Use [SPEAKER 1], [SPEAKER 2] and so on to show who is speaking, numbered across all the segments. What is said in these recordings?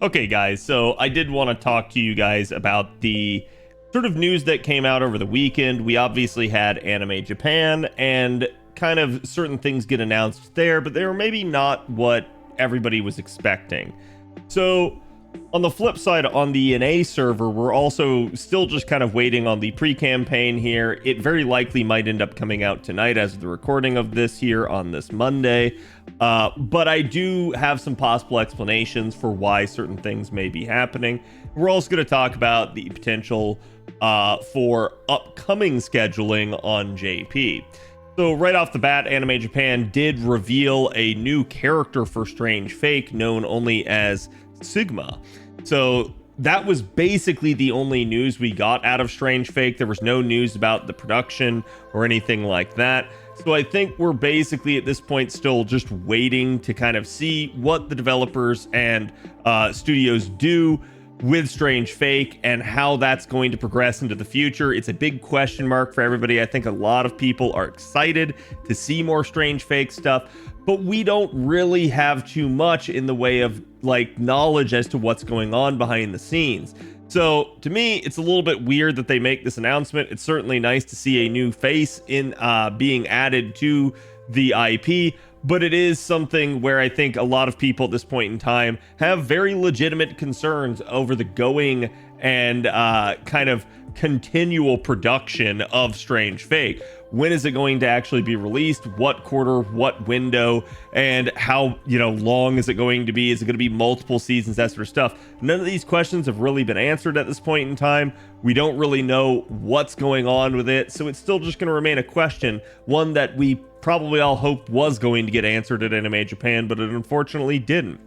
[SPEAKER 1] Okay, guys, so I did want to talk to you guys about the sort of news that came out over the weekend. We obviously had Anime Japan and kind of certain things get announced there, but they were maybe not what everybody was expecting. So on the flip side, on the NA server, we're also still just kind of waiting on the pre-campaign here. It very likely might end up coming out tonight as of the recording of this here on this Monday. But I do have some possible explanations for why certain things may be happening. We're also going to talk about the potential for upcoming scheduling on JP. So right off the bat, Anime Japan did reveal a new character for Strange Fake known only as Sigma. So that was basically the only news we got out of Strange Fake. There was no news about the production or anything like that. So I think we're basically at this point still just waiting to kind of see what the developers and studios do with Strange Fake and how that's going to progress into the future. It's a big question mark for everybody. I think a lot of people are excited to see more Strange Fake stuff, but we don't really have too much in the way of like knowledge as to what's going on behind the scenes. So to me, it's a little bit weird that they make this announcement. It's certainly nice to see a new face in being added to the IP, but it is something where I think a lot of people at this point in time have very legitimate concerns over the going and kind of continual production of Strange Fake. When is it going to actually be released? What quarter, what window, and how, long is it going to be? Is it going to be multiple seasons, that sort of stuff? None of these questions have really been answered at this point in time. We don't really know what's going on with it, so it's still just going to remain a question, one that we probably all hoped was going to get answered at Anime Japan, but it unfortunately didn't.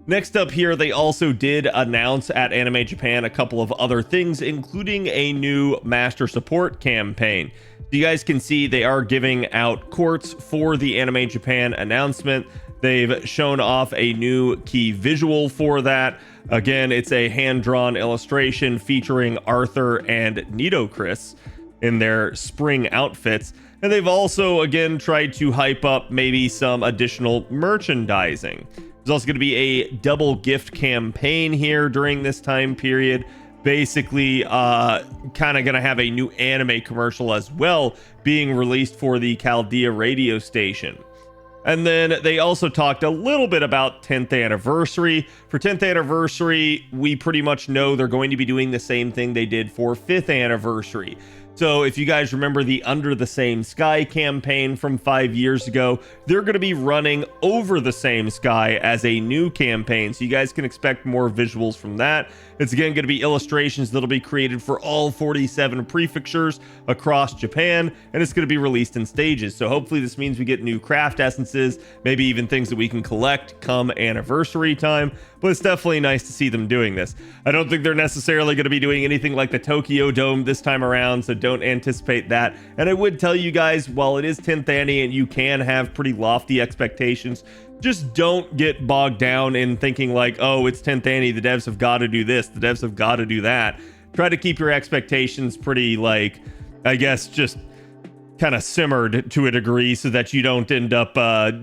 [SPEAKER 1] Next up here, they also did announce at Anime Japan a couple of other things, including a new Master Support campaign. You guys can see they are giving out quartz for the Anime Japan announcement. They've shown off a new key visual for that. Again, it's a hand-drawn illustration featuring Arthur and Nitocris in their spring outfits. And they've also, again, tried to hype up maybe some additional merchandising. There's also going to be a double gift campaign here during this time period. Basically, kind of going to have a new anime commercial as well being released for the Chaldea radio station. And then they also talked a little bit about 10th anniversary. For 10th anniversary, we pretty much know they're going to be doing the same thing they did for 5th anniversary. So if you guys remember the Under the Same Sky campaign from 5 years ago, they're going to be running Over the Same Sky as a new campaign. So you guys can expect more visuals from that. It's again going to be illustrations that'll be created for all 47 prefectures across Japan, and it's going to be released in stages. So hopefully this means we get new craft essences, maybe even things that we can collect come anniversary time. But it's definitely nice to see them doing this. I don't think they're necessarily going to be doing anything like the Tokyo Dome this time around, so don't anticipate that. And I would tell you guys, while it is 10th Annie and you can have pretty lofty expectations, just don't get bogged down in thinking like, oh, it's 10th Annie, the devs have got to do this, the devs have got to do that. Try to keep your expectations pretty, like, I guess, just kind of simmered to a degree so that you don't end up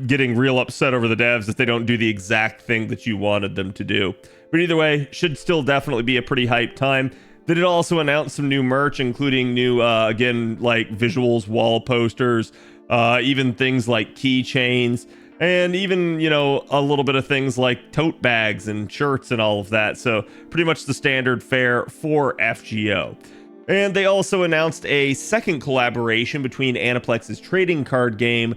[SPEAKER 1] getting real upset over the devs if they don't do the exact thing that you wanted them to do. But either way, should still definitely be a pretty hype time. They did also announce some new merch, including new, again, like visuals, wall posters, even things like keychains, and even, a little bit of things like tote bags and shirts and all of that. So pretty much the standard fare for FGO. And they also announced a second collaboration between Aniplex's trading card game,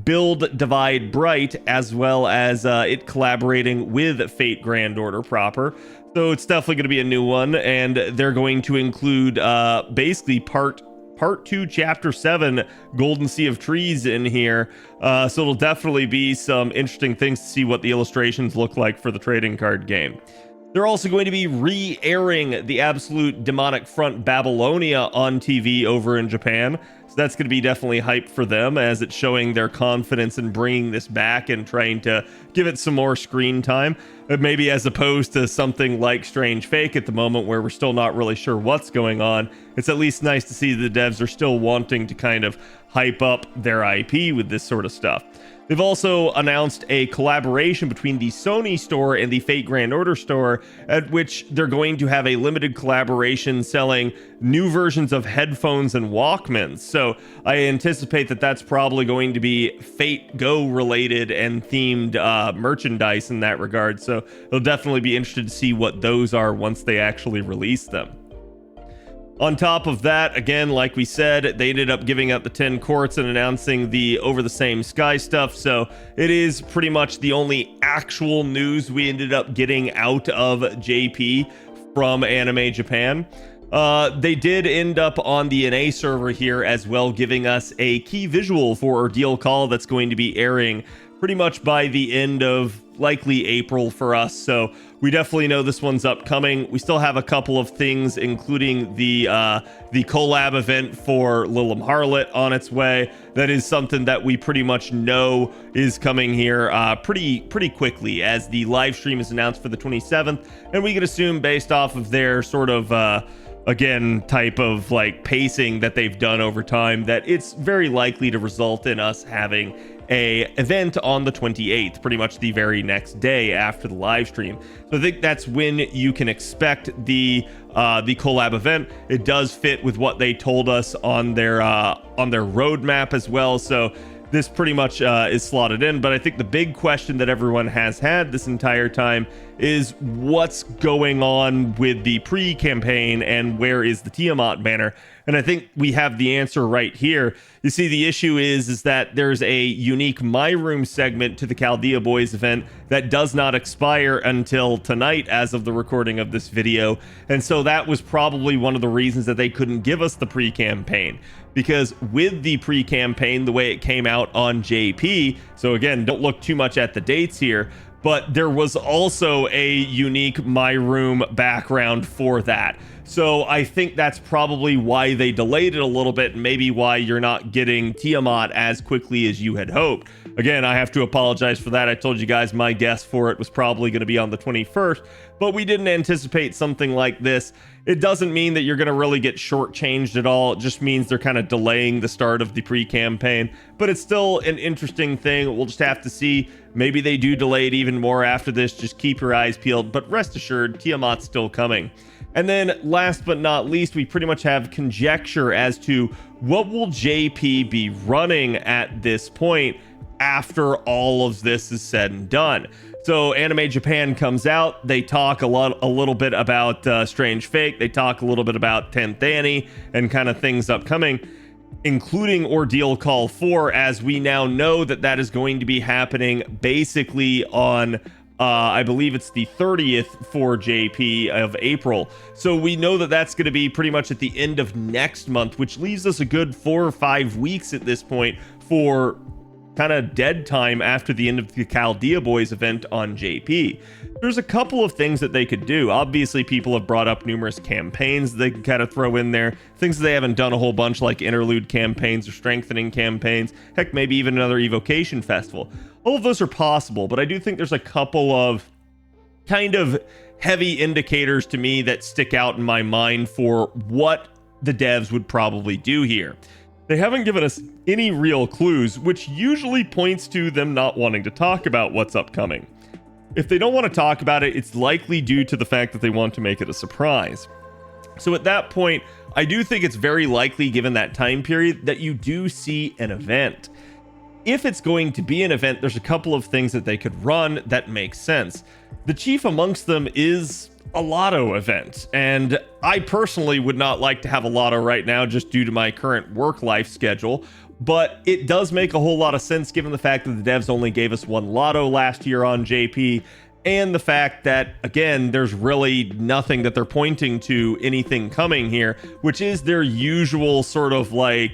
[SPEAKER 1] Build Divide Bright, as well as it collaborating with Fate Grand Order proper. So it's definitely going to be a new one, and they're going to include basically part 2 chapter 7 Golden Sea of Trees in here. So it'll definitely be some interesting things to see what the illustrations look like for the trading card game. They're also going to be re-airing the absolute demonic front Babylonia on TV over in Japan. So that's going to be definitely hype for them, as it's showing their confidence in bringing this back and trying to give it some more screen time. Maybe as opposed to something like Strange Fake at the moment, where we're still not really sure what's going on. It's at least nice to see the devs are still wanting to kind of hype up their IP with this sort of stuff. They've also announced a collaboration between the Sony store and the Fate Grand Order store, at which they're going to have a limited collaboration selling new versions of headphones and Walkmans. So I anticipate that that's probably going to be Fate Go related and themed merchandise in that regard. So it'll definitely be interested to see what those are once they actually release them. On top of that, again, like we said, they ended up giving out the 10 courts and announcing the Over the Same Sky stuff. So it is pretty much the only actual news we ended up getting out of JP from Anime Japan. They did end up on the NA server here as well, giving us a key visual for Ordeal Call that's going to be airing pretty much by the end of likely April for us. So we definitely know this one's upcoming. We still have a couple of things, including the collab event for Lilim Harlot on its way. That is something that we pretty much know is coming here pretty quickly, as the live stream is announced for the 27th, and we can assume based off of their sort of again type of like pacing that they've done over time that it's very likely to result in us having a event on the 28th, pretty much the very next day after the live stream. So I think that's when you can expect the collab event. It does fit with what they told us on their roadmap as well. So this pretty much is slotted in. But I think the big question that everyone has had this entire time is what's going on with the pre-campaign and where is the Tiamat banner? And I think we have the answer right here. You see, the issue is that there's a unique My Room segment to the Chaldea Boys event that does not expire until tonight as of the recording of this video. And so that was probably one of the reasons that they couldn't give us the pre-campaign. Because with the pre-campaign, the way it came out on JP, so again, don't look too much at the dates here, but there was also a unique My Room background for that. So I think that's probably why they delayed it a little bit, and maybe why you're not getting Tiamat as quickly as you had hoped. Again, I have to apologize for that. I told you guys my guess for it was probably going to be on the 21st, but we didn't anticipate something like this. It doesn't mean that you're going to really get shortchanged at all. It just means they're kind of delaying the start of the pre-campaign, but it's still an interesting thing. We'll just have to see. Maybe they do delay it even more after this. Just keep your eyes peeled, but rest assured, Tiamat's still coming. And then last but not least, we pretty much have conjecture as to what will JP be running at this point after all of this is said and done. So Anime Japan comes out, they talk a little bit about Strange Fake, they talk a little bit about 10th Annie and kind of things upcoming, including Ordeal Call 4, as we now know that that is going to be happening basically on I believe it's the 30th for JP of April. So we know that that's going to be pretty much at the end of next month, which leaves us a good 4 or 5 weeks at this point for kind of dead time after the end of the Chaldea Boys event on JP. There's a couple of things that they could do. Obviously, people have brought up numerous campaigns they can kind of throw in there. Things that they haven't done a whole bunch, like interlude campaigns or strengthening campaigns. Heck, maybe even another evocation festival. All of those are possible, but I do think there's a couple of kind of heavy indicators to me that stick out in my mind for what the devs would probably do here. They haven't given us any real clues, which usually points to them not wanting to talk about what's upcoming. If they don't want to talk about it, it's likely due to the fact that they want to make it a surprise. So at that point, I do think it's very likely, given that time period, that you do see an event. If it's going to be an event, there's a couple of things that they could run that make sense. The chief amongst them is a lotto event, and I personally would not like to have a lotto right now just due to my current work life schedule, but it does make a whole lot of sense given the fact that the devs only gave us one lotto last year on JP, and the fact that, again, there's really nothing that they're pointing to anything coming here, which is their usual sort of like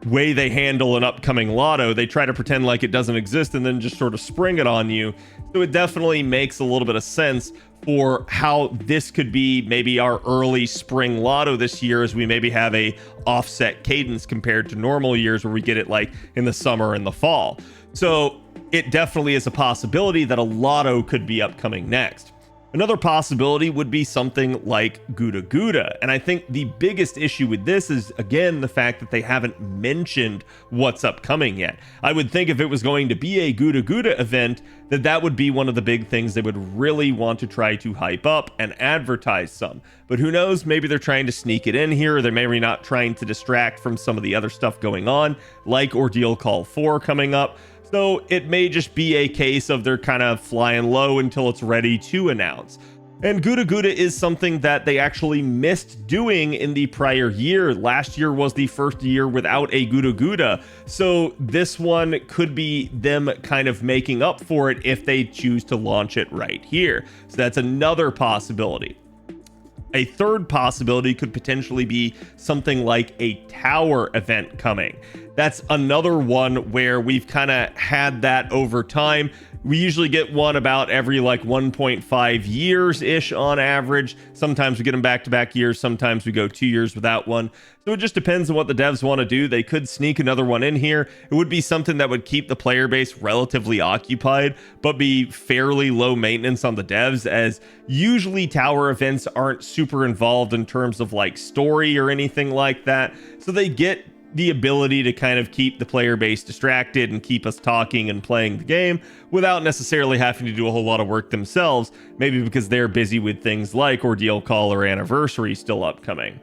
[SPEAKER 1] way they handle an upcoming lotto. They try to pretend like it doesn't exist and then just sort of spring it on you. So it definitely makes a little bit of sense for how this could be maybe our early spring lotto this year, as we maybe have a offset cadence compared to normal years where we get it like in the summer and the fall. So it definitely is a possibility that a lotto could be upcoming next. Another possibility would be something like Gouda Gouda, and I think the biggest issue with this is, again, the fact that they haven't mentioned what's upcoming yet. I would think if it was going to be a Gouda Gouda event, that would be one of the big things they would really want to try to hype up and advertise some. But who knows, maybe they're trying to sneak it in here, or they're maybe not trying to distract from some of the other stuff going on, like Ordeal Call 4 coming up. So it may just be a case of they're kind of flying low until it's ready to announce. And Gouda Gouda is something that they actually missed doing in the prior year. Last year was the first year without a Gouda Gouda. So this one could be them kind of making up for it if they choose to launch it right here. So that's another possibility. A third possibility could potentially be something like a tower event coming. That's another one where we've kind of had that over time. We usually get one about every like 1.5 years ish on average. Sometimes we get them back-to-back years. Sometimes we go 2 years without one. So it just depends on what the devs want to do. They could sneak another one in here. It would be something that would keep the player base relatively occupied, but be fairly low maintenance on the devs, as usually tower events aren't super involved in terms of like story or anything like that. So they get the ability to kind of keep the player base distracted and keep us talking and playing the game without necessarily having to do a whole lot of work themselves, maybe because they're busy with things like Ordeal Call or Anniversary still upcoming.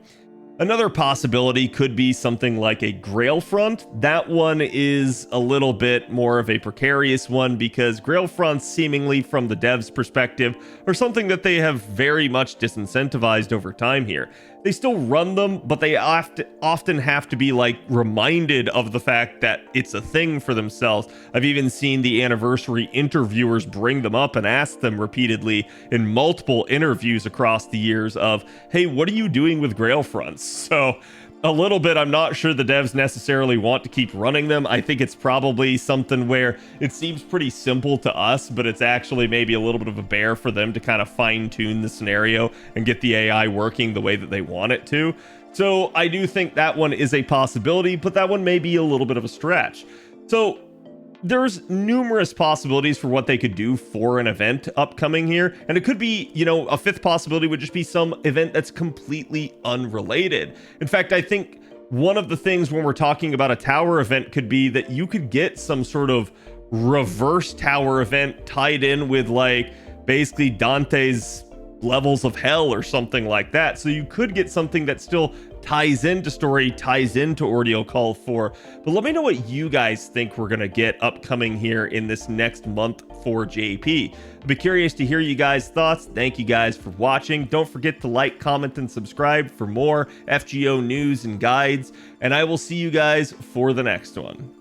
[SPEAKER 1] Another possibility could be something like a Grail Front. That one is a little bit more of a precarious one because Grail Fronts, seemingly from the devs' perspective, are something that they have very much disincentivized over time here. They still run them, but they often have to be like reminded of the fact that it's a thing for themselves. I've even seen the Anniversary interviewers bring them up and ask them repeatedly in multiple interviews across the years of, hey, what are you doing with Grail Fronts? So a little bit, I'm not sure the devs necessarily want to keep running them. I think it's probably something where it seems pretty simple to us, but it's actually maybe a little bit of a bear for them to kind of fine tune the scenario and get the AI working the way that they want it to. So I do think that one is a possibility, but that one may be a little bit of a stretch. So there's numerous possibilities for what they could do for an event upcoming here. And it could be, you know, a fifth possibility would just be some event that's completely unrelated. In fact, I think one of the things when we're talking about a tower event could be that you could get some sort of reverse tower event tied in with like basically Dante's levels of hell or something like that. So you could get something that still ties into story, ties into Ordeal Call 4. But let me know what you guys think we're going to get upcoming here in this next month for JP. I'd be curious to hear you guys' thoughts. Thank you guys for watching. Don't forget to like, comment, and subscribe for more FGO news and guides. And I will see you guys for the next one.